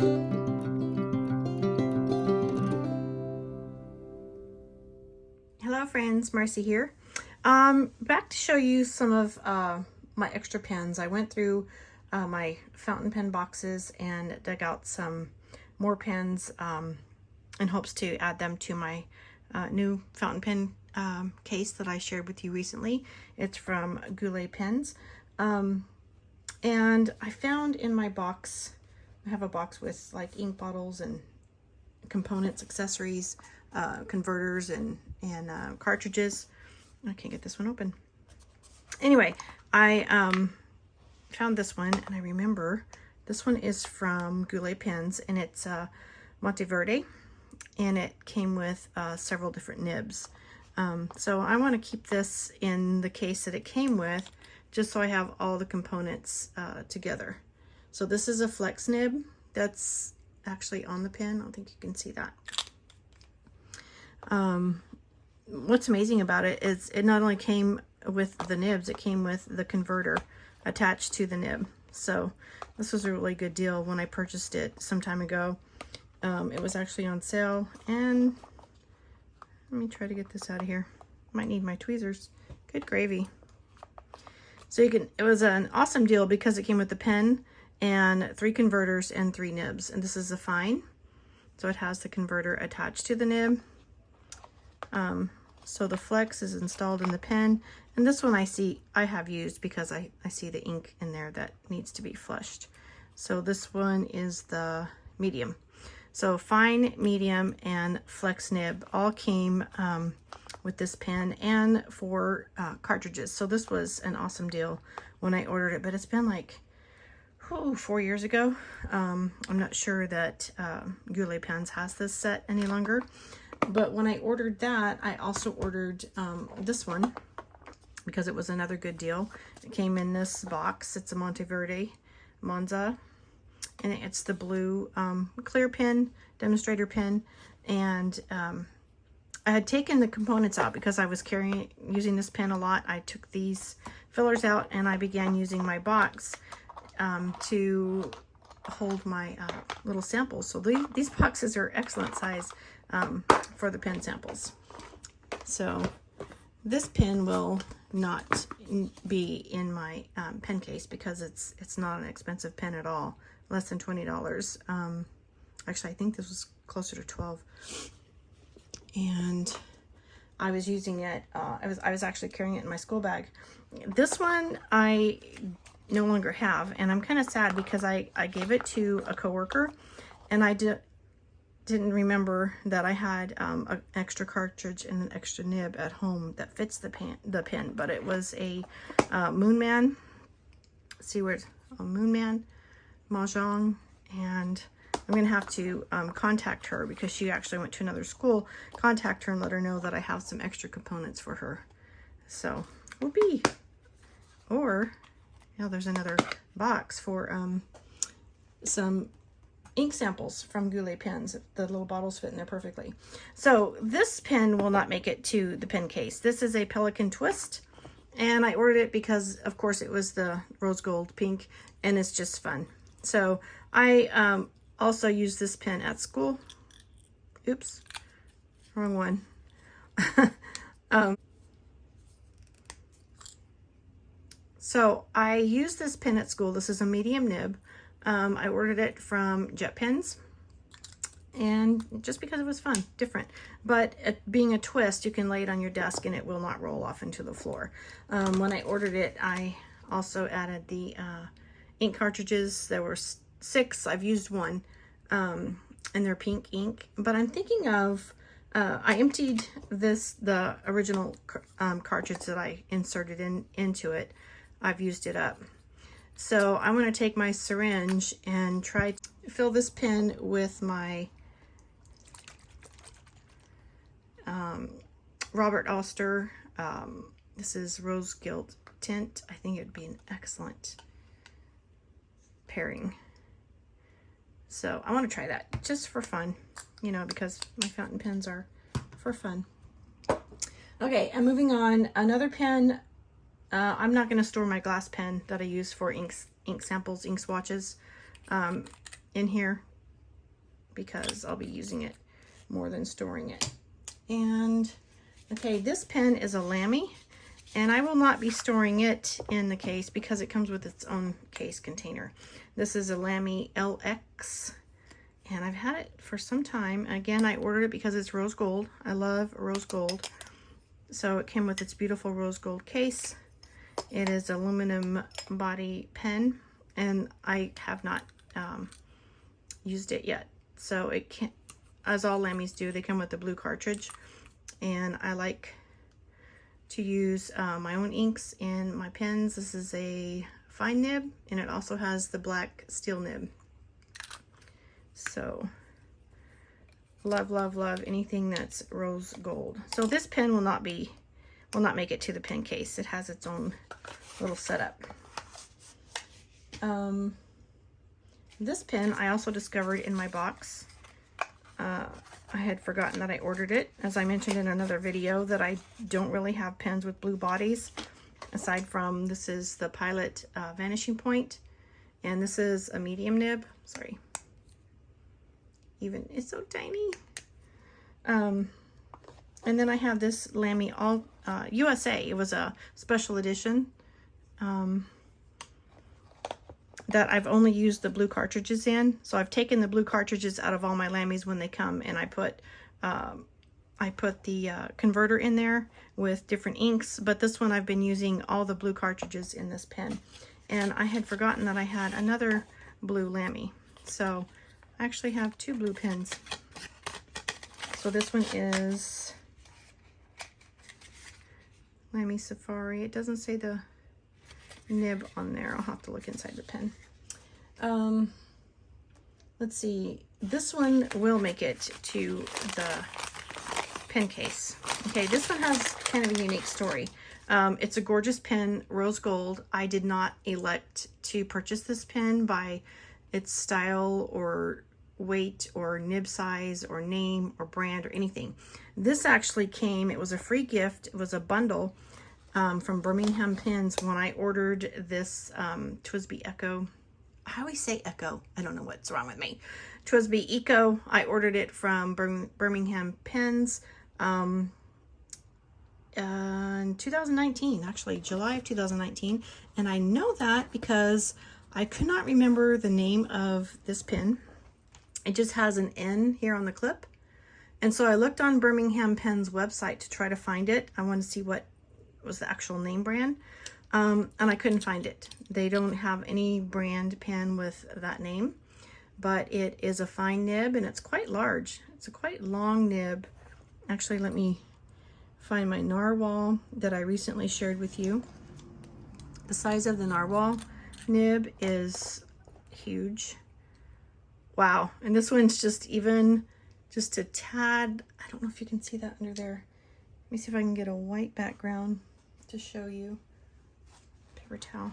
Hello friends, Marcy here. Back to show you some of my extra pens. I went through my fountain pen boxes and dug out some more pens in hopes to add them to my new fountain pen case that I shared with you recently. It's from Goulet Pens. And I found in my box, I have a box with like ink bottles and components, accessories, converters and cartridges. I can't get this one open. Anyway, I found this one, and I remember this one is from Goulet Pens, and it's Monteverde, and it came with several different nibs. So I want to keep this in the case that it came with, just so I have all the components together. So this is a flex nib that's actually on the pen. I don't think you can see that. What's amazing about it is it not only came with the nibs, it came with the converter attached to the nib. So this was a really good deal when I purchased it some time ago. It was actually on sale, and let me try to get this out of here. Might need my tweezers. Good gravy. So you can, it was an awesome deal because it came with the pen and 3 converters and 3 nibs, and this is a fine. So it has the converter attached to the nib. So the flex is installed in the pen, and this one I have used because I see the ink in there that needs to be flushed. So this one is the medium. So fine, medium, and flex nib all came with this pen and 4 cartridges. So this was an awesome deal when I ordered it, but it's been like 4 years ago. I'm not sure that Goulet Pens has this set any longer. But when I ordered that, I also ordered this one because it was another good deal. It came in this box. It's a Monteverde Monza, and it's the blue clear pen, demonstrator pen. And I had taken the components out because I was using this pen a lot. I took these fillers out, and I began using my box to hold my little samples. So these boxes are excellent size for the pen samples. So this pen will not be in my pen case because it's not an expensive pen at all, less than $20. Actually, I think this was closer to $12. And I was using it. I was actually carrying it in my school bag. This one I no longer have, and I'm kind of sad because I gave it to a coworker, and I didn't remember that I had an extra cartridge and an extra nib at home that fits the pen. But it was a Moonman. See where it's a Moonman mahjong, and I'm gonna have to contact her because she actually went to another school. Contact her and let her know that I have some extra components for her. So whoopee. Or there's another box for some ink samples from Goulet Pens. The little bottles fit in there perfectly. So this pen will not make it to the pen case. This is a Pelican twist, and I ordered it because, of course, it was the rose gold pink, and it's just fun. So I also use this pen at school. Oops, wrong one. So I use this pen at school. This is a medium nib. I ordered it from Jet Pens, and just because it was fun, different. But being a twist, you can lay it on your desk and it will not roll off into the floor. When I ordered it, I also added the ink cartridges. There were 6. I've used 1, and they're pink ink. But I'm thinking of, I emptied the original cartridge that I inserted into it. I've used it up. So I'm going to take my syringe and try to fill this pen with my Robert Oster. This is Rose Gold tint. I think it would be an excellent pairing. So I want to try that just for fun, you know, because my fountain pens are for fun. Okay, I'm moving on. Another pen. I'm not going to store my glass pen that I use for ink samples, ink swatches in here. because I'll be using it more than storing it. And okay, this pen is a Lamy, and I will not be storing it in the case because it comes with its own case container. This is a Lamy LX, and I've had it for some time. Again, I ordered it because it's rose gold. I love rose gold. So it came with its beautiful rose gold case. It is aluminum body pen, and I have not used it yet. So it can, as all Lamys do, they come with the blue cartridge, and I like to use my own inks in my pens. This is a fine nib, and it also has the black steel nib. So love, love, love anything that's rose gold. So this pen will not make it to the pen case. It has its own little setup. This pen I also discovered in my box. I had forgotten that I ordered it. As I mentioned in another video, that I don't really have pens with blue bodies, aside from this is the Pilot Vanishing point, and this is a medium nib. Sorry. Even it's so tiny. And then I have this Lamy All USA. It was a special edition that I've only used the blue cartridges in. So I've taken the blue cartridges out of all my Lamys when they come, and I put the converter in there with different inks. But this one I've been using all the blue cartridges in this pen, and I had forgotten that I had another blue Lamy. So I actually have two blue pens. So this one is Lamy Safari. It doesn't say the nib on there. I'll have to look inside the pen. Let's see. This one will make it to the pen case. Okay, this one has kind of a unique story. It's a gorgeous pen, rose gold. I did not elect to purchase this pen by its style or weight or nib size or name or brand or anything. This actually came, it was a free gift. It was a bundle from Birmingham Pens when I ordered this TWSBI Echo. I always say Echo. I don't know what's wrong with me. TWSBI Echo. I ordered it from Birmingham Pens in 2019, actually July of 2019. And I know that because I could not remember the name of this pen. It just has an N here on the clip. And so I looked on Birmingham Pens website to try to find it. I wanted to see what was the actual name brand. And I couldn't find it. They don't have any brand pen with that name, but it is a fine nib, and it's quite large. It's a quite long nib. Actually, let me find my narwhal that I recently shared with you. The size of the narwhal nib is huge. Wow. And this one's just a tad, I don't know if you can see that under there. Let me see if I can get a white background to show you. Paper towel.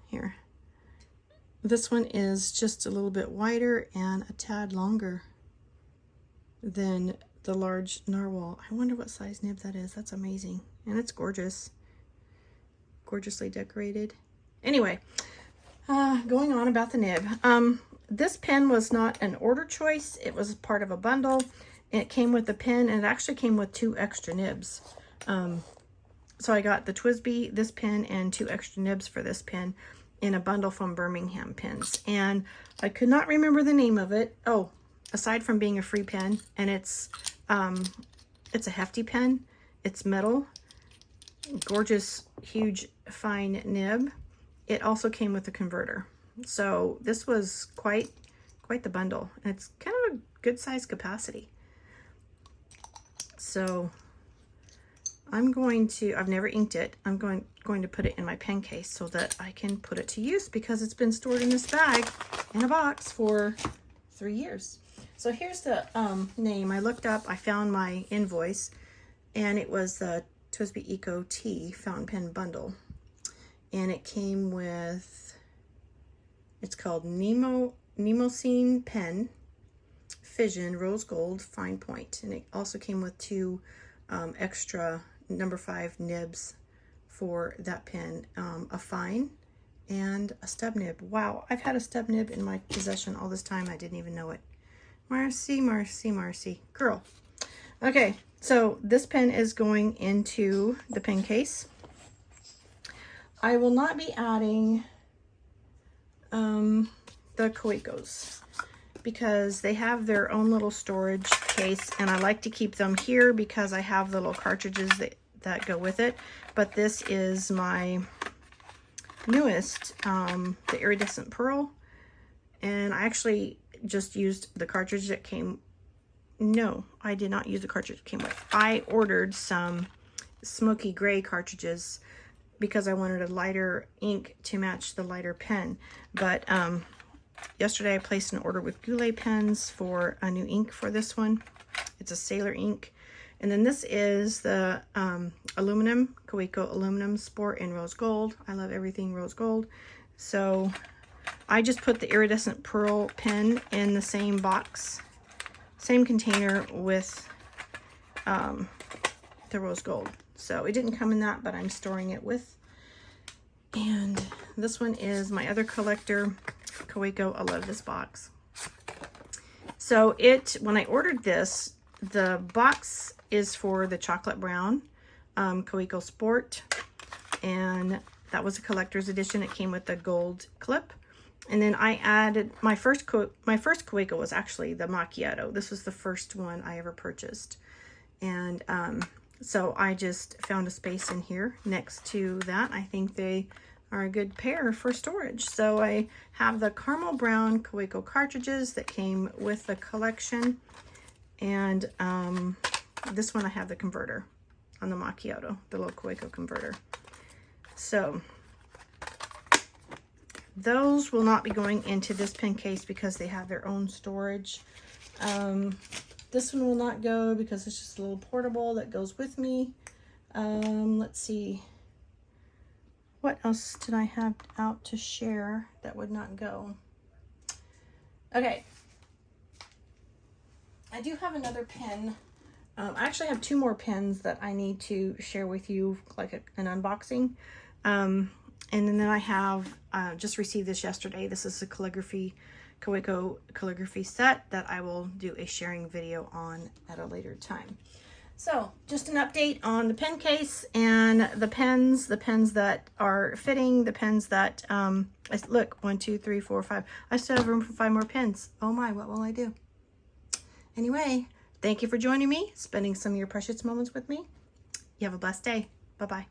Here. This one is just a little bit wider and a tad longer than the large narwhal. I wonder what size nib that is. That's amazing. And it's gorgeous. Gorgeously decorated. Anyway, going on about the nib. This pen was not an order choice. It was part of a bundle. It came with the pen, and it actually came with 2 extra nibs. So I got the TWSBI, this pen, and 2 extra nibs for this pen in a bundle from Birmingham Pens. And I could not remember the name of it. Oh, aside from being a free pen, and it's a hefty pen. It's metal, gorgeous, huge, fine nib. It also came with a converter. So this was quite the bundle, and it's kind of a good size capacity. So I've never inked it. I'm going to put it in my pen case so that I can put it to use, because it's been stored in this bag in a box for 3 years. So here's the name. I looked up, I found my invoice, and it was the TWSBI Echo T fountain pen bundle. And it came with, it's called Nemosine Fission Rose Gold fine point. And it also came with 2 extra number 5 nibs for that pen, a fine and a stub nib. Wow, I've had a stub nib in my possession all this time. I didn't even know it. Marcy, girl. Okay, so this pen is going into the pen case. I will not be adding the koikos because they have their own little storage case, and I like to keep them here because I have the little cartridges that go with it. But this is my newest, the iridescent pearl, and I actually just used the cartridge that came. No, I did not use the cartridge it came with. I ordered some smoky gray cartridges because I wanted a lighter ink to match the lighter pen. But yesterday I placed an order with Goulet Pens for a new ink for this one. It's a Sailor ink. And then this is the aluminum, Koiko aluminum sport in rose gold. I love everything rose gold. So I just put the iridescent pearl pen in the same box, same container with the rose gold. So it didn't come in that, but I'm storing it with. And this one is my other collector, Koiko. I love this box. So when I ordered this, the box is for the chocolate brown Koiko Sport, and that was a collector's edition. It came with the gold clip. And then I added my first Koiko was actually the macchiato. This was the first one I ever purchased. And so I just found a space in here next to that. I think they are a good pair for storage. So I have the caramel brown Koiko cartridges that came with the collection. And this one I have the converter on the macchiato, the little Koiko converter. So those will not be going into this pen case because they have their own storage. This one will not go because it's just a little portable that goes with me. Let's see. What else did I have out to share that would not go? Okay. I do have another pen. I actually have two more pens that I need to share with you, like an unboxing. And then I have just received this yesterday. This is a Koiko calligraphy set that I will do a sharing video on at a later time. So just an update on the pen case and the pens that are fitting, the pens that, look, 1, 2, 3, 4, 5. I still have room for 5 more pens. Oh my, what will I do? Anyway, thank you for joining me, spending some of your precious moments with me. You have a blessed day. Bye-bye.